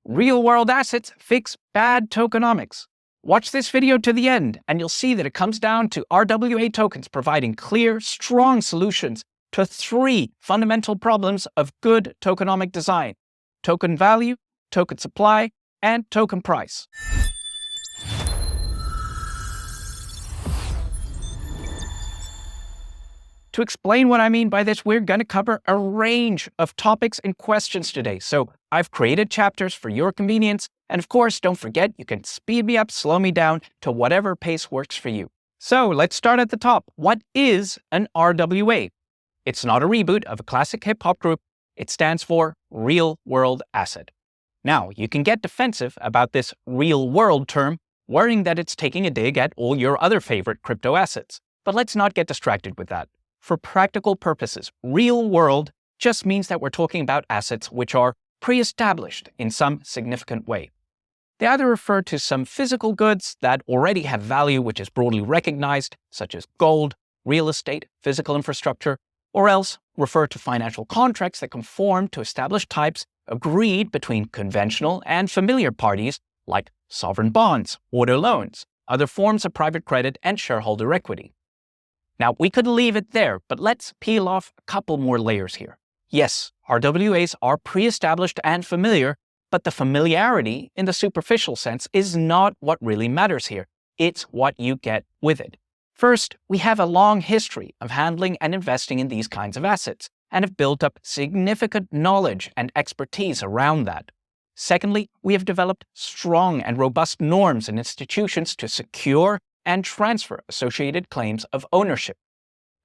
Real-world assets fix bad tokenomics. Watch this video to the end, and you'll see that it comes down to RWA tokens providing clear, strong solutions to 3 fundamental problems of good tokenomic design: token value, token supply, and token price. To explain what I mean by this, we're going to cover a range of topics and questions today. So I've created chapters for your convenience. And of course, don't forget, you can speed me up, slow me down to whatever pace works for you. So let's start at the top. What is an RWA? It's not a reboot of a classic hip-hop group. It stands for real-world asset. Now, you can get defensive about this real-world term, worrying that it's taking a dig at all your other favorite crypto assets. But let's not get distracted with that. For practical purposes, real world just means that we're talking about assets which are pre-established in some significant way. They either refer to some physical goods that already have value which is broadly recognized, such as gold, real estate, physical infrastructure, or else refer to financial contracts that conform to established types agreed between conventional and familiar parties like sovereign bonds, auto loans, other forms of private credit, and shareholder equity. Now, we could leave it there, but let's peel off a couple more layers here. Yes, RWAs are pre-established and familiar, but the familiarity in the superficial sense is not what really matters here. It's what you get with it. First, we have a long history of handling and investing in these kinds of assets, and have built up significant knowledge and expertise around that. Secondly, we have developed strong and robust norms and institutions to secure and transfer associated claims of ownership.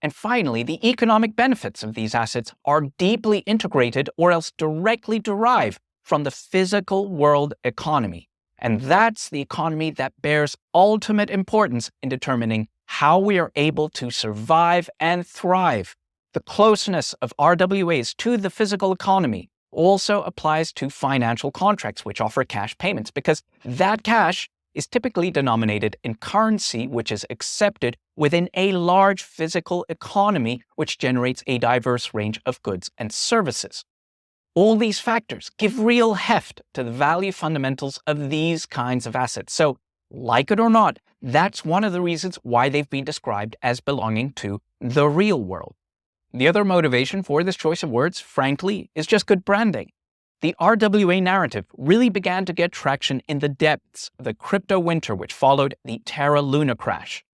And finally, the economic benefits of these assets are deeply integrated or else directly derive from the physical world economy. And that's the economy that bears ultimate importance in determining how we are able to survive and thrive. The closeness of RWAs to the physical economy also applies to financial contracts which offer cash payments, because that cash is typically denominated in currency which is accepted within a large physical economy which generates a diverse range of goods and services. All these factors give real heft to the value fundamentals of these kinds of assets. So, like it or not, that's one of the reasons why they've been described as belonging to the real world. The other motivation for this choice of words, frankly, is just good branding. The RWA narrative really began to get traction in the depths of the crypto winter which followed the Terra Luna crash.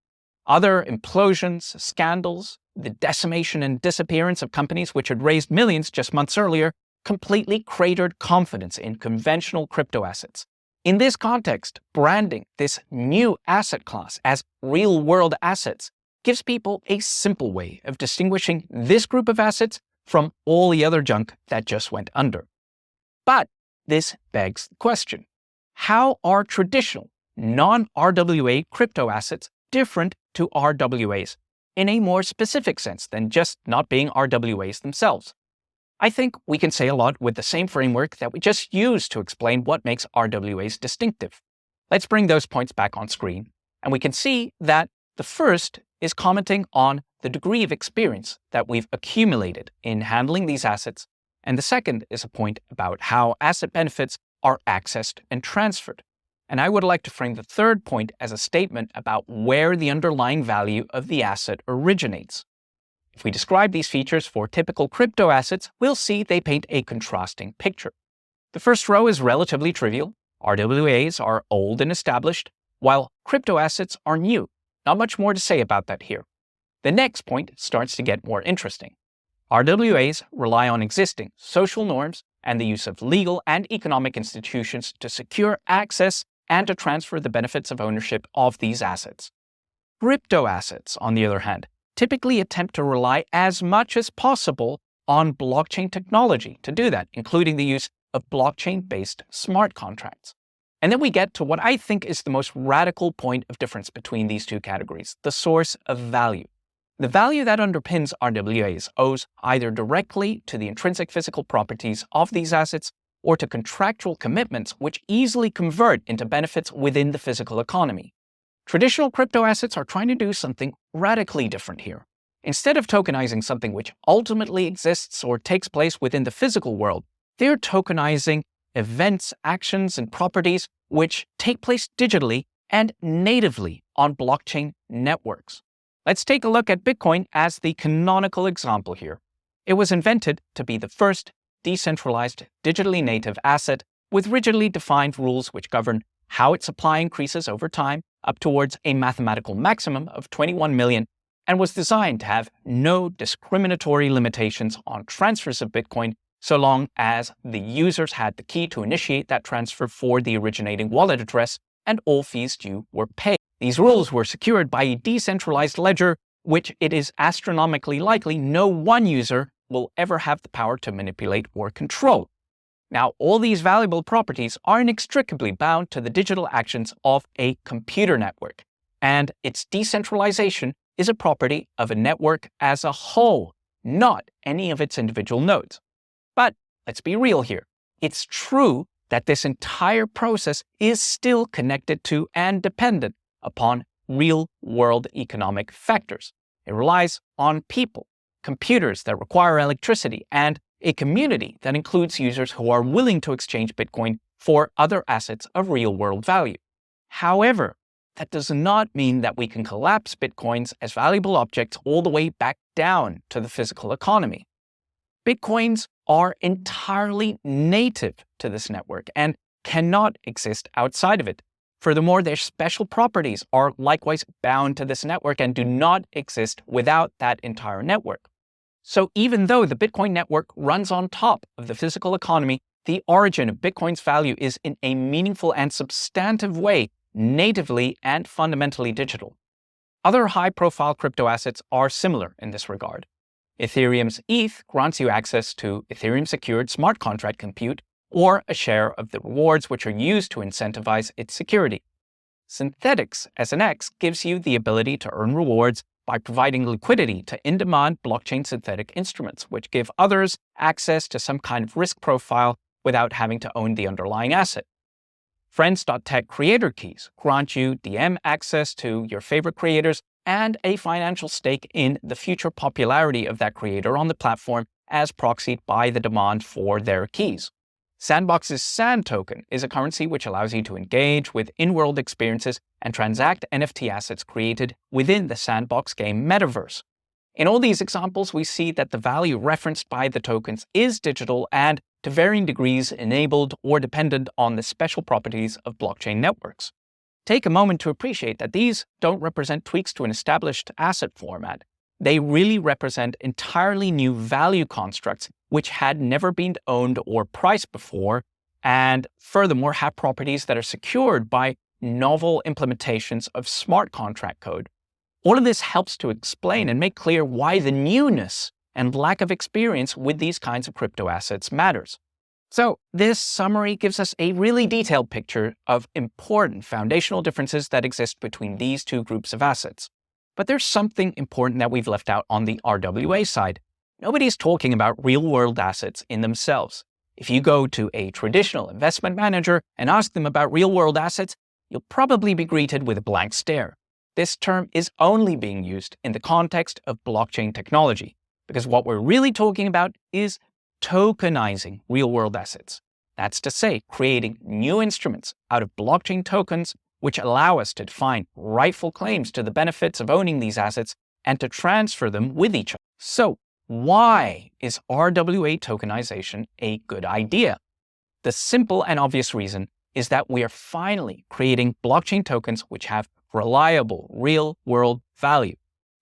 Other implosions, scandals, the decimation and disappearance of companies which had raised millions just months earlier completely cratered confidence in conventional crypto assets. In this context, branding this new asset class as real-world assets gives people a simple way of distinguishing this group of assets from all the other junk that just went under. But this begs the question: how are traditional non-RWA crypto assets different to RWAs in a more specific sense than just not being RWAs themselves? I think we can say a lot with the same framework that we just used to explain what makes RWAs distinctive. Let's bring those points back on screen, and we can see that the first is commenting on the degree of experience that we've accumulated in handling these assets, and the second is a point about how asset benefits are accessed and transferred. And I would like to frame the third point as a statement about where the underlying value of the asset originates. If we describe these features for typical crypto assets, we'll see they paint a contrasting picture. The first row is relatively trivial. RWAs are old and established, while crypto assets are new. Not much more to say about that here. The next point starts to get more interesting. RWAs rely on existing social norms and the use of legal and economic institutions to secure access and to transfer the benefits of ownership of these assets. Crypto assets, on the other hand, typically attempt to rely as much as possible on blockchain technology to do that, including the use of blockchain-based smart contracts. And then we get to what I think is the most radical point of difference between these two categories: the source of value. The value that underpins RWAs owes either directly to the intrinsic physical properties of these assets or to contractual commitments which easily convert into benefits within the physical economy. Traditional crypto assets are trying to do something radically different here. Instead of tokenizing something which ultimately exists or takes place within the physical world, they're tokenizing events, actions, and properties which take place digitally and natively on blockchain networks. Let's take a look at Bitcoin as the canonical example here. It was invented to be the first decentralized, digitally native asset with rigidly defined rules which govern how its supply increases over time up towards a mathematical maximum of 21 million, and was designed to have no discriminatory limitations on transfers of Bitcoin so long as the users had the key to initiate that transfer for the originating wallet address and all fees due were paid. These rules were secured by a decentralized ledger, which it is astronomically likely no one user will ever have the power to manipulate or control. Now, all these valuable properties are inextricably bound to the digital actions of a computer network, and its decentralization is a property of a network as a whole, not any of its individual nodes. But let's be real here. It's true that this entire process is still connected to and dependent upon real-world economic factors. It relies on people, computers that require electricity, and a community that includes users who are willing to exchange Bitcoin for other assets of real-world value. However, that does not mean that we can collapse Bitcoins as valuable objects all the way back down to the physical economy. Bitcoins are entirely native to this network and cannot exist outside of it. Furthermore, their special properties are likewise bound to this network and do not exist without that entire network. So even though the Bitcoin network runs on top of the physical economy, the origin of Bitcoin's value is in a meaningful and substantive way natively and fundamentally digital. Other high-profile crypto assets are similar in this regard. Ethereum's ETH grants you access to Ethereum-secured smart contract compute or a share of the rewards which are used to incentivize its security. Synthetics SNX gives you the ability to earn rewards by providing liquidity to in-demand blockchain synthetic instruments, which give others access to some kind of risk profile without having to own the underlying asset. Friends.tech creator keys grant you DM access to your favorite creators and a financial stake in the future popularity of that creator on the platform as proxied by the demand for their keys. Sandbox's Sand token is a currency which allows you to engage with in-world experiences and transact NFT assets created within the Sandbox game metaverse. In all these examples, we see that the value referenced by the tokens is digital and, to varying degrees, enabled or dependent on the special properties of blockchain networks. Take a moment to appreciate that these don't represent tweaks to an established asset format. They really represent entirely new value constructs which had never been owned or priced before, and furthermore have properties that are secured by novel implementations of smart contract code. All of this helps to explain and make clear why the newness and lack of experience with these kinds of crypto assets matters. So this summary gives us a really detailed picture of important foundational differences that exist between these two groups of assets. But there's something important that we've left out on the RWA side. Nobody's talking about real-world assets in themselves. If you go to a traditional investment manager and ask them about real-world assets, you'll probably be greeted with a blank stare. This term is only being used in the context of blockchain technology, because what we're really talking about is tokenizing real-world assets. That's to say, creating new instruments out of blockchain tokens which allow us to define rightful claims to the benefits of owning these assets and to transfer them with each other. So, why is RWA tokenization a good idea? The simple and obvious reason is that we are finally creating blockchain tokens which have reliable, real-world value.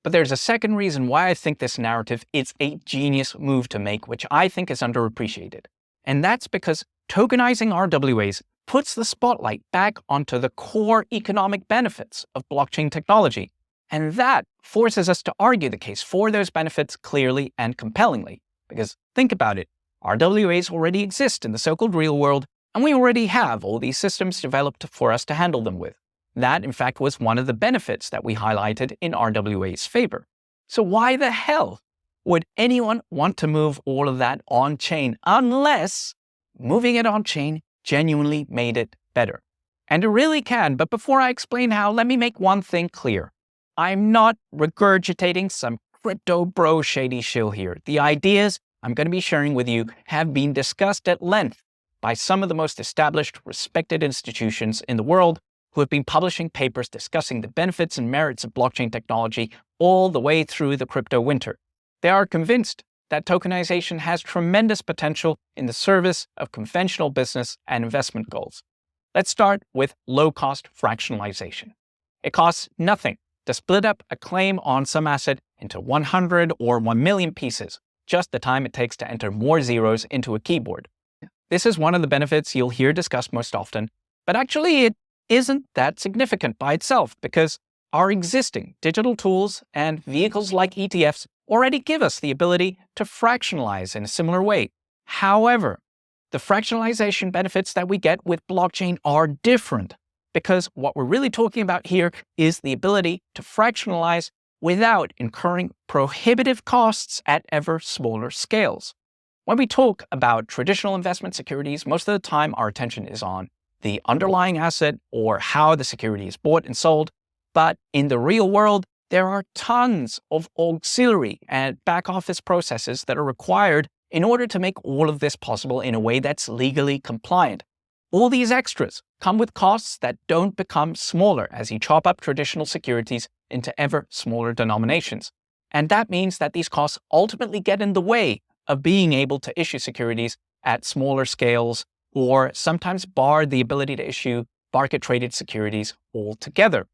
But there's a second reason why I think this narrative is a genius move to make, which I think is underappreciated. And that's because tokenizing RWAs puts the spotlight back onto the core economic benefits of blockchain technology. And that forces us to argue the case for those benefits clearly and compellingly. Because think about it, RWAs already exist in the so-called real world, and we already have all these systems developed for us to handle them with. That, in fact, was one of the benefits that we highlighted in RWA's favor. So why the hell would anyone want to move all of that on-chain unless moving it on-chain genuinely made it better? And it really can, but before I explain how, let me make one thing clear. I'm not regurgitating some crypto bro shady shill here. The ideas I'm going to be sharing with you have been discussed at length by some of the most established, respected institutions in the world who have been publishing papers discussing the benefits and merits of blockchain technology all the way through the crypto winter. They are convinced that tokenization has tremendous potential in the service of conventional business and investment goals. Let's start with low-cost fractionalization. It costs nothing to split up a claim on some asset into 100 or 1 million pieces, just the time it takes to enter more zeros into a keyboard. This is one of the benefits you'll hear discussed most often, but actually it isn't that significant by itself because our existing digital tools and vehicles like ETFs already give us the ability to fractionalize in a similar way. However, the fractionalization benefits that we get with blockchain are different because what we're really talking about here is the ability to fractionalize without incurring prohibitive costs at ever smaller scales. When we talk about traditional investment securities, most of the time our attention is on the underlying asset or how the security is bought and sold. But in the real world, there are tons of auxiliary and back office processes that are required in order to make all of this possible in a way that's legally compliant. All these extras come with costs that don't become smaller as you chop up traditional securities into ever smaller denominations. And that means that these costs ultimately get in the way of being able to issue securities at smaller scales or sometimes bar the ability to issue market-traded securities altogether.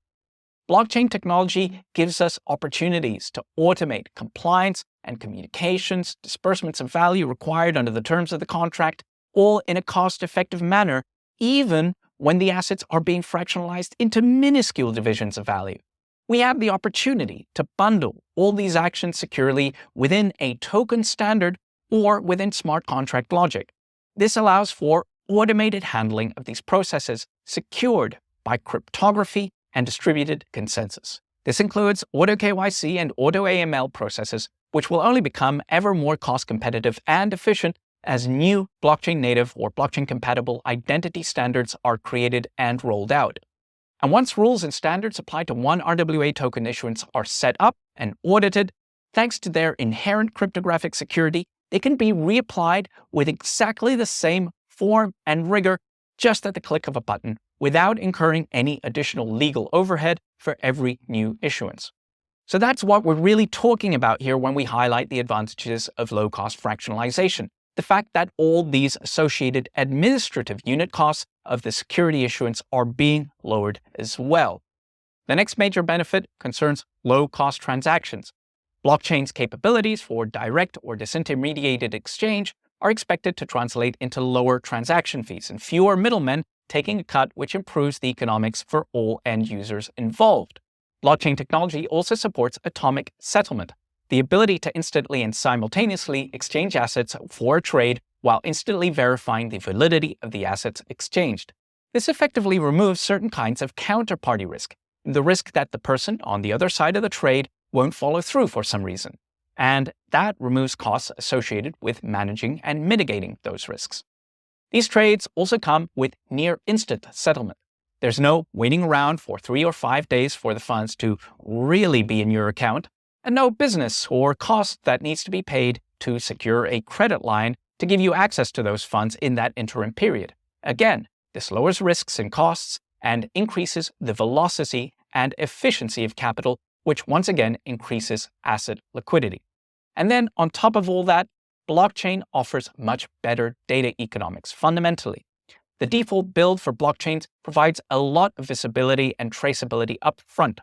Blockchain technology gives us opportunities to automate compliance and communications, disbursements of value required under the terms of the contract, all in a cost-effective manner, even when the assets are being fractionalized into minuscule divisions of value. We have the opportunity to bundle all these actions securely within a token standard or within smart contract logic. This allows for automated handling of these processes secured by cryptography and distributed consensus. This includes auto KYC and auto AML processes, which will only become ever more cost competitive and efficient as new blockchain-native or blockchain-compatible identity standards are created and rolled out. And once rules and standards applied to one RWA token issuance are set up and audited, thanks to their inherent cryptographic security, they can be reapplied with exactly the same form and rigor just at the click of a button without incurring any additional legal overhead for every new issuance. So that's what we're really talking about here when we highlight the advantages of low-cost fractionalization. The fact that all these associated administrative unit costs of the security issuance are being lowered as well. The next major benefit concerns low-cost transactions. Blockchain's capabilities for direct or disintermediated exchange are expected to translate into lower transaction fees and fewer middlemen taking a cut, which improves the economics for all end users involved. Blockchain technology also supports atomic settlement, the ability to instantly and simultaneously exchange assets for a trade while instantly verifying the validity of the assets exchanged. This effectively removes certain kinds of counterparty risk, the risk that the person on the other side of the trade won't follow through for some reason. And that removes costs associated with managing and mitigating those risks. These trades also come with near-instant settlement. There's no waiting around for 3 or 5 days for the funds to really be in your account, and no business or cost that needs to be paid to secure a credit line to give you access to those funds in that interim period. Again, this lowers risks and costs and increases the velocity and efficiency of capital, which once again increases asset liquidity. And then on top of all that, blockchain offers much better data economics fundamentally. The default build for blockchains provides a lot of visibility and traceability up front.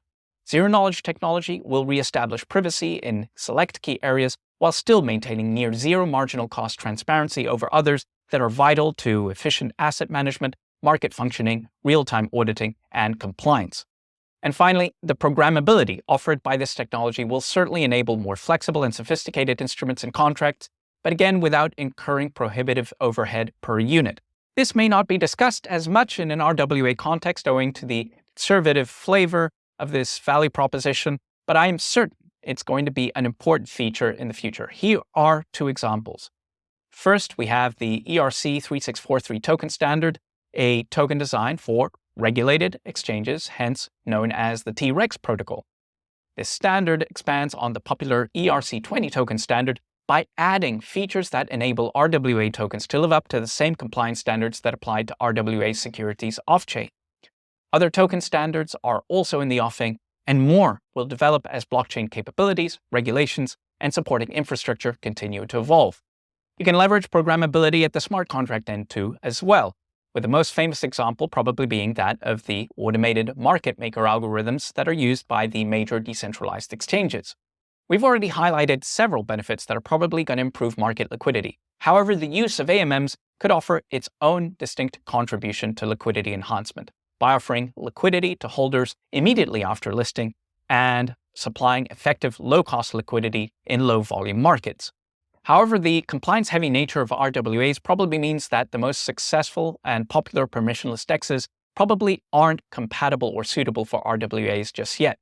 Zero-knowledge technology will reestablish privacy in select key areas while still maintaining near zero marginal cost transparency over others that are vital to efficient asset management, market functioning, real-time auditing, and compliance. And finally, the programmability offered by this technology will certainly enable more flexible and sophisticated instruments and contracts, but again without incurring prohibitive overhead per unit. This may not be discussed as much in an RWA context owing to the conservative flavor of this value proposition, but I am certain it's going to be an important feature in the future. Here are 2 examples. First, we have the ERC 3643 token standard, a token designed for regulated exchanges, hence known as the T-Rex protocol. This standard expands on the popular ERC20 token standard by adding features that enable RWA tokens to live up to the same compliance standards that apply to RWA securities off-chain. Other token standards are also in the offing, and more will develop as blockchain capabilities, regulations, and supporting infrastructure continue to evolve. You can leverage programmability at the smart contract end too as well, with the most famous example probably being that of the automated market maker algorithms that are used by the major decentralized exchanges. We've already highlighted several benefits that are probably going to improve market liquidity. However, the use of AMMs could offer its own distinct contribution to liquidity enhancement by offering liquidity to holders immediately after listing and supplying effective low-cost liquidity in low-volume markets. However, the compliance-heavy nature of RWAs probably means that the most successful and popular permissionless DEXs probably aren't compatible or suitable for RWAs just yet.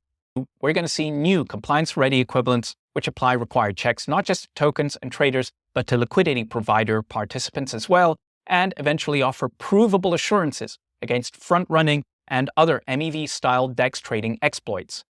We're going to see new compliance-ready equivalents which apply required checks not just to tokens and traders, but to liquidity provider participants as well, and eventually offer provable assurances against front-running and other MEV-style DEX trading exploits.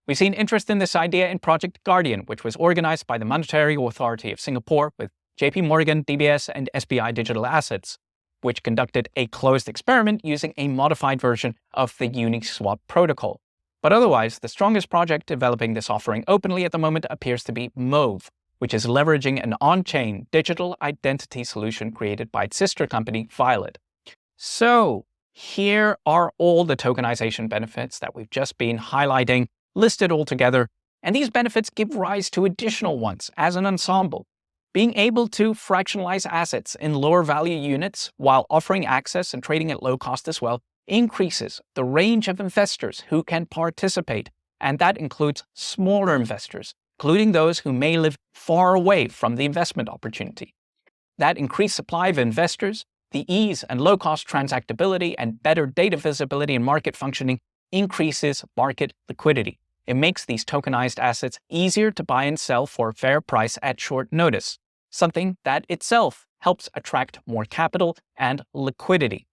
We've seen interest in this idea in Project Guardian, which was organized by the Monetary Authority of Singapore with JP Morgan, DBS, and SBI Digital Assets, which conducted a closed experiment using a modified version of the Uniswap protocol. But otherwise, the strongest project developing this offering openly at the moment appears to be Move, which is leveraging an on-chain digital identity solution created by its sister company, Violet. So, here are all the tokenization benefits that we've just been highlighting, listed all together, and these benefits give rise to additional ones as an ensemble. Being able to fractionalize assets in lower value units while offering access and trading at low cost as well increases the range of investors who can participate, and that includes smaller investors, including those who may live far away from the investment opportunity. That increased supply of investors, the ease and low-cost transactability, and better data visibility and market functioning increases market liquidity. It makes these tokenized assets easier to buy and sell for a fair price at short notice, something that itself helps attract more capital and liquidity.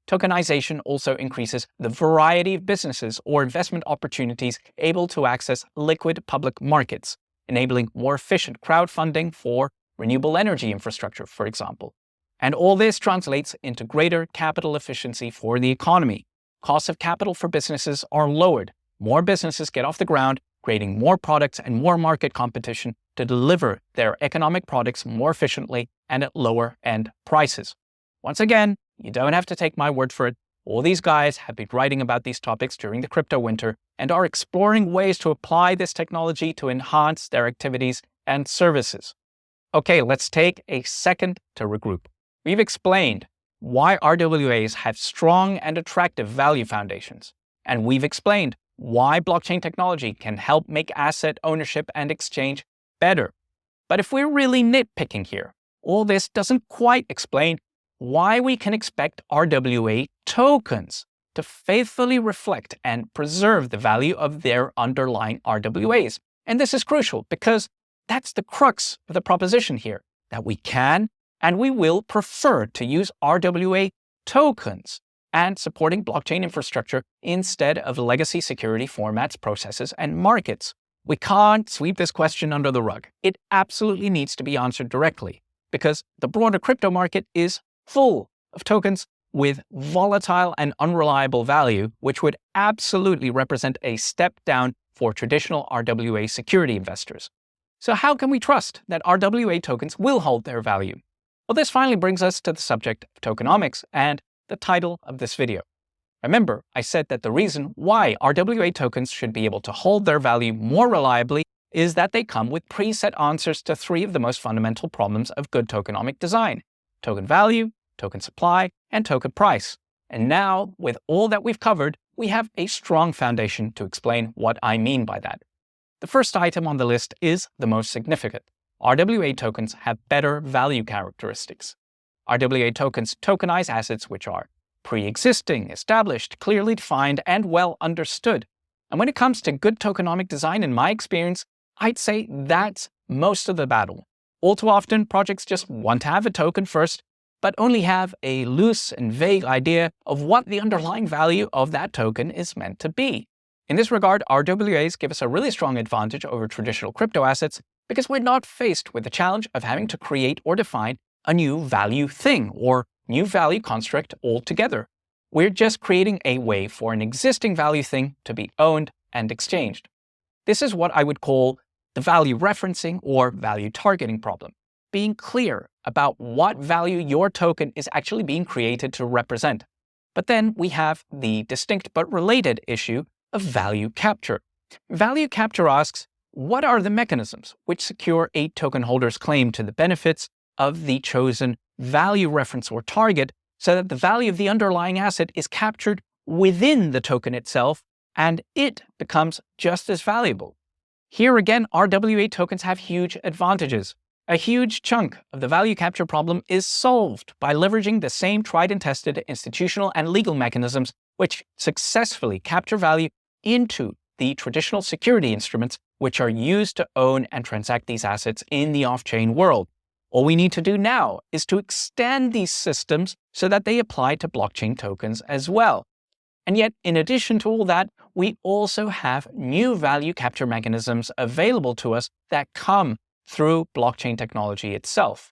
Tokenization also increases the variety of businesses or investment opportunities able to access liquid public markets, enabling more efficient crowdfunding for renewable energy infrastructure, for example. And all this translates into greater capital efficiency for the economy. Costs of capital for businesses are lowered. More businesses get off the ground, creating more products and more market competition to deliver their economic products more efficiently and at lower end prices. Once again, you don't have to take my word for it. All these guys have been writing about these topics during the crypto winter and are exploring ways to apply this technology to enhance their activities and services. Okay, let's take a second to regroup. We've explained why RWAs have strong and attractive value foundations, and we've explained why blockchain technology can help make asset ownership and exchange better. But if we're really nitpicking here, all this doesn't quite explain why we can expect RWA tokens to faithfully reflect and preserve the value of their underlying RWAs. And this is crucial because that's the crux of the proposition here, that we can and we will prefer to use RWA tokens and supporting blockchain infrastructure instead of legacy security formats, processes, and markets. We can't sweep this question under the rug. It absolutely needs to be answered directly because the broader crypto market is full of tokens with volatile and unreliable value, which would absolutely represent a step down for traditional RWA security investors. So how can we trust that RWA tokens will hold their value? Well, this finally brings us to the subject of tokenomics and the title of this video. Remember, I said that the reason why RWA tokens should be able to hold their value more reliably is that they come with preset answers to three of the most fundamental problems of good tokenomic design: token value, token supply, and token price. And now, with all that we've covered, we have a strong foundation to explain what I mean by that. The first item on the list is the most significant. RWA tokens have better value characteristics. RWA tokens tokenize assets which are pre-existing, established, clearly defined, and well understood. And when it comes to good tokenomic design, in my experience, I'd say that's most of the battle. All too often, projects just want to have a token first, but only have a loose and vague idea of what the underlying value of that token is meant to be. In this regard, RWAs give us a really strong advantage over traditional crypto assets because we're not faced with the challenge of having to create or define a new value thing or new value construct altogether. We're just creating a way for an existing value thing to be owned and exchanged. This is what I would call the value referencing or value targeting problem. Being clear about what value your token is actually being created to represent. But then we have the distinct but related issue of value capture. Value capture asks, what are the mechanisms which secure a token holder's claim to the benefits of the chosen value reference or target so that the value of the underlying asset is captured within the token itself and it becomes just as valuable? Here again, RWA tokens have huge advantages. A huge chunk of the value capture problem is solved by leveraging the same tried and tested institutional and legal mechanisms which successfully capture value into the traditional security instruments which are used to own and transact these assets in the off-chain world. All we need to do now is to extend these systems so that they apply to blockchain tokens as well. And yet, in addition to all that, we also have new value capture mechanisms available to us that come through blockchain technology itself.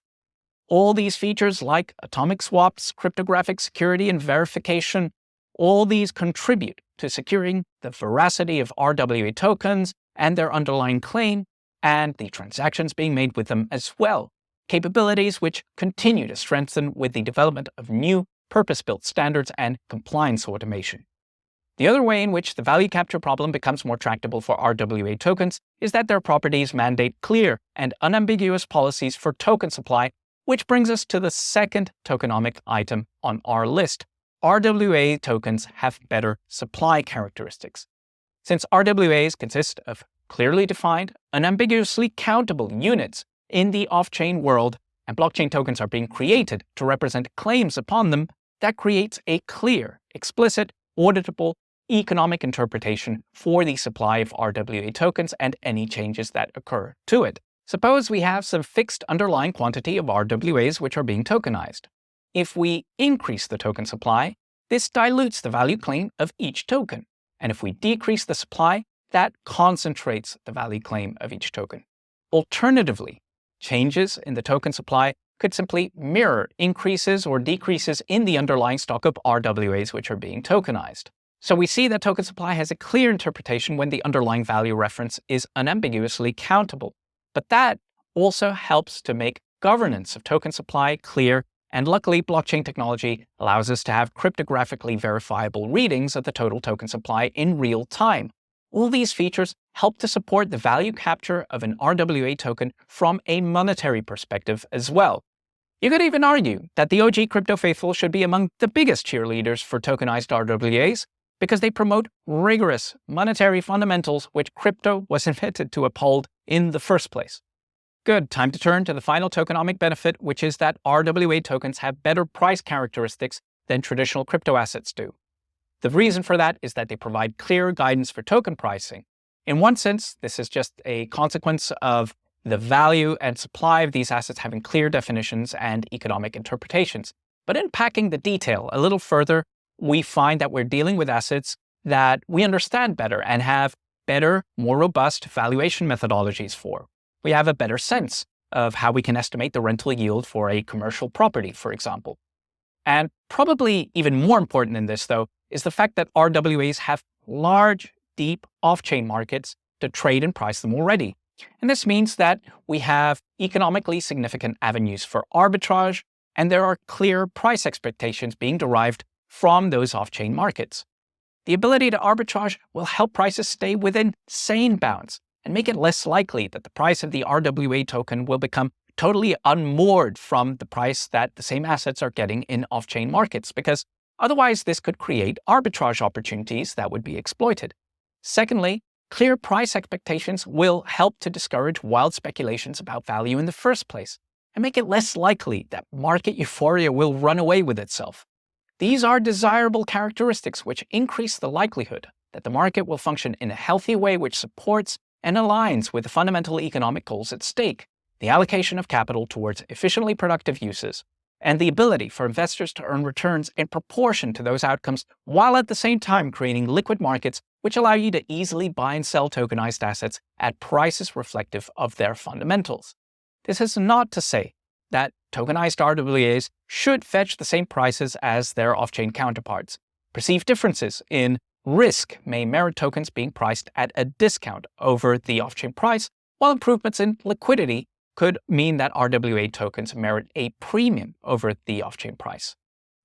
All these features like atomic swaps, cryptographic security, and verification, all these contribute to securing the veracity of RWA tokens and their underlying claim, and the transactions being made with them as well. Capabilities which continue to strengthen with the development of new purpose-built standards and compliance automation. The other way in which the value capture problem becomes more tractable for RWA tokens is that their properties mandate clear and unambiguous policies for token supply, which brings us to the second tokenomic item on our list. RWA tokens have better supply characteristics. Since RWAs consist of clearly defined, unambiguously countable units in the off-chain world, and blockchain tokens are being created to represent claims upon them, that creates a clear, explicit, auditable, economic interpretation for the supply of RWA tokens and any changes that occur to it. Suppose we have some fixed underlying quantity of RWAs which are being tokenized. If we increase the token supply, this dilutes the value claim of each token. And if we decrease the supply, that concentrates the value claim of each token. Alternatively, changes in the token supply could simply mirror increases or decreases in the underlying stock of RWAs which are being tokenized. So we see that token supply has a clear interpretation when the underlying value reference is unambiguously countable. But that also helps to make governance of token supply clear, and luckily blockchain technology allows us to have cryptographically verifiable readings of the total token supply in real time. All these features help to support the value capture of an RWA token from a monetary perspective as well. You could even argue that the OG crypto faithful should be among the biggest cheerleaders for tokenized RWAs, because they promote rigorous monetary fundamentals which crypto was invented to uphold in the first place. Good, time to turn to the final tokenomic benefit, which is that RWA tokens have better price characteristics than traditional crypto assets do. The reason for that is that they provide clear guidance for token pricing. In one sense, this is just a consequence of the value and supply of these assets having clear definitions and economic interpretations. But unpacking the detail a little further, we find that we're dealing with assets that we understand better and have better, more robust valuation methodologies for. We have a better sense of how we can estimate the rental yield for a commercial property, for example. And probably even more important than this, though, is the fact that RWAs have large, deep off-chain markets to trade and price them already. And this means that we have economically significant avenues for arbitrage, and there are clear price expectations being derived from those off-chain markets. The ability to arbitrage will help prices stay within sane bounds and make it less likely that the price of the RWA token will become totally unmoored from the price that the same assets are getting in off-chain markets, because otherwise this could create arbitrage opportunities that would be exploited. Secondly, clear price expectations will help to discourage wild speculations about value in the first place and make it less likely that market euphoria will run away with itself. These are desirable characteristics which increase the likelihood that the market will function in a healthy way which supports and aligns with the fundamental economic goals at stake, the allocation of capital towards efficiently productive uses, and the ability for investors to earn returns in proportion to those outcomes, while at the same time creating liquid markets which allow you to easily buy and sell tokenized assets at prices reflective of their fundamentals. This is not to say that tokenized RWAs should fetch the same prices as their off-chain counterparts. Perceived differences in risk may merit tokens being priced at a discount over the off-chain price, while improvements in liquidity could mean that RWA tokens merit a premium over the off-chain price.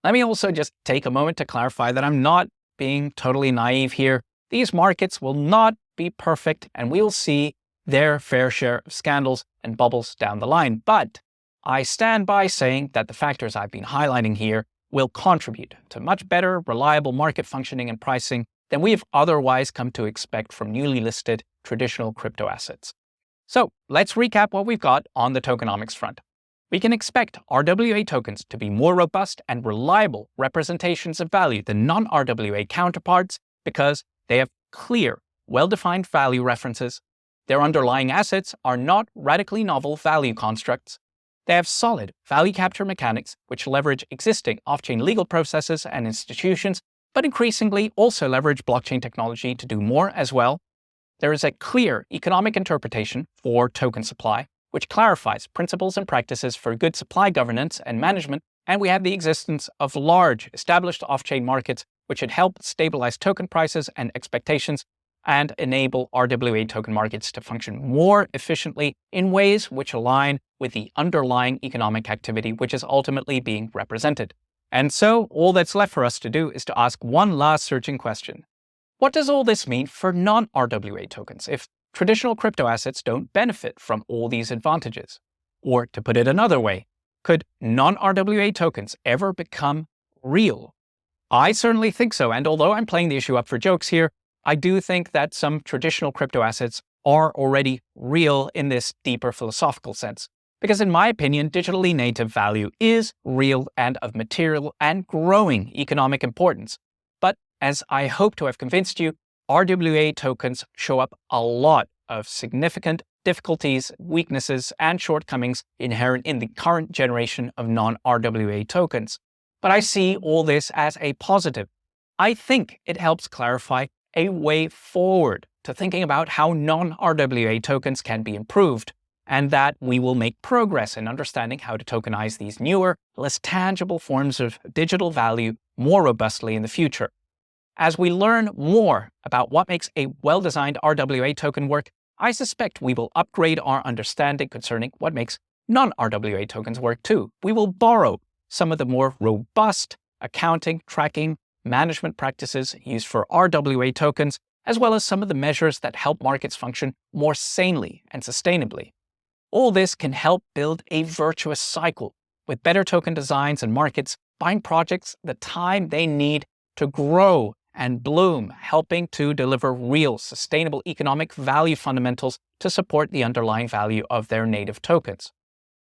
Let me also just take a moment to clarify that I'm not being totally naive here. These markets will not be perfect, and we will see their fair share of scandals and bubbles down the line. But I stand by saying that the factors I've been highlighting here will contribute to much better, reliable market functioning and pricing than we have otherwise come to expect from newly listed traditional crypto assets. So let's recap what we've got on the tokenomics front. We can expect RWA tokens to be more robust and reliable representations of value than non-RWA counterparts because they have clear, well-defined value references. Their underlying assets are not radically novel value constructs. They have solid value capture mechanics, which leverage existing off-chain legal processes and institutions, but increasingly also leverage blockchain technology to do more as well. There is a clear economic interpretation for token supply, which clarifies principles and practices for good supply governance and management, and we have the existence of large established off-chain markets, which should help stabilize token prices and expectations and enable RWA token markets to function more efficiently in ways which align with the underlying economic activity which is ultimately being represented. And so all that's left for us to do is to ask one last searching question. What does all this mean for non-RWA tokens if traditional crypto assets don't benefit from all these advantages? Or to put it another way, could non-RWA tokens ever become real? I certainly think so, and although I'm playing the issue up for jokes here, I do think that some traditional crypto assets are already real in this deeper philosophical sense. Because in my opinion, digitally native value is real and of material and growing economic importance. But as I hope to have convinced you, RWA tokens show up a lot of significant difficulties, weaknesses, and shortcomings inherent in the current generation of non-RWA tokens. But I see all this as a positive. I think it helps clarify a way forward to thinking about how non-RWA tokens can be improved, and that we will make progress in understanding how to tokenize these newer, less tangible forms of digital value more robustly in the future. As we learn more about what makes a well-designed RWA token work, I suspect we will upgrade our understanding concerning what makes non-RWA tokens work too. We will borrow some of the more robust accounting, tracking, management practices used for RWA tokens, as well as some of the measures that help markets function more sanely and sustainably. All this can help build a virtuous cycle with better token designs and markets buying projects the time they need to grow and bloom, helping to deliver real sustainable economic value fundamentals to support the underlying value of their native tokens.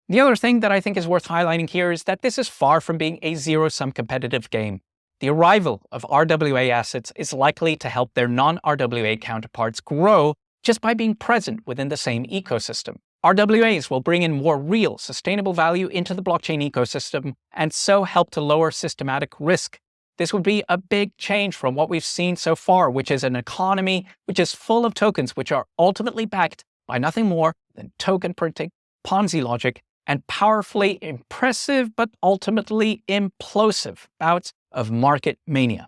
The other thing that I think is worth highlighting here is that this is far from being a zero-sum competitive game. The arrival of RWA assets is likely to help their non-RWA counterparts grow just by being present within the same ecosystem. RWAs will bring in more real, sustainable value into the blockchain ecosystem and so help to lower systematic risk. This would be a big change from what we've seen so far, which is an economy which is full of tokens which are ultimately backed by nothing more than token printing, Ponzi logic, and powerfully impressive but ultimately implosive bouts of market mania.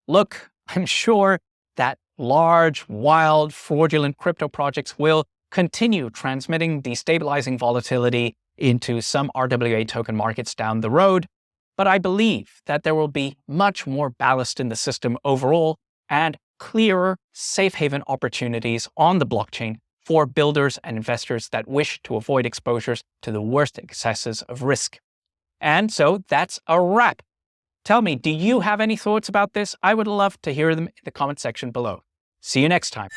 Look, I'm sure that large, wild, fraudulent crypto projects will continue transmitting destabilizing volatility into some RWA token markets down the road, but I believe that there will be much more ballast in the system overall and clearer safe haven opportunities on the blockchain for builders and investors that wish to avoid exposures to the worst excesses of risk. And so that's a wrap. Tell me, do you have any thoughts about this? I would love to hear them in the comment section below. See you next time.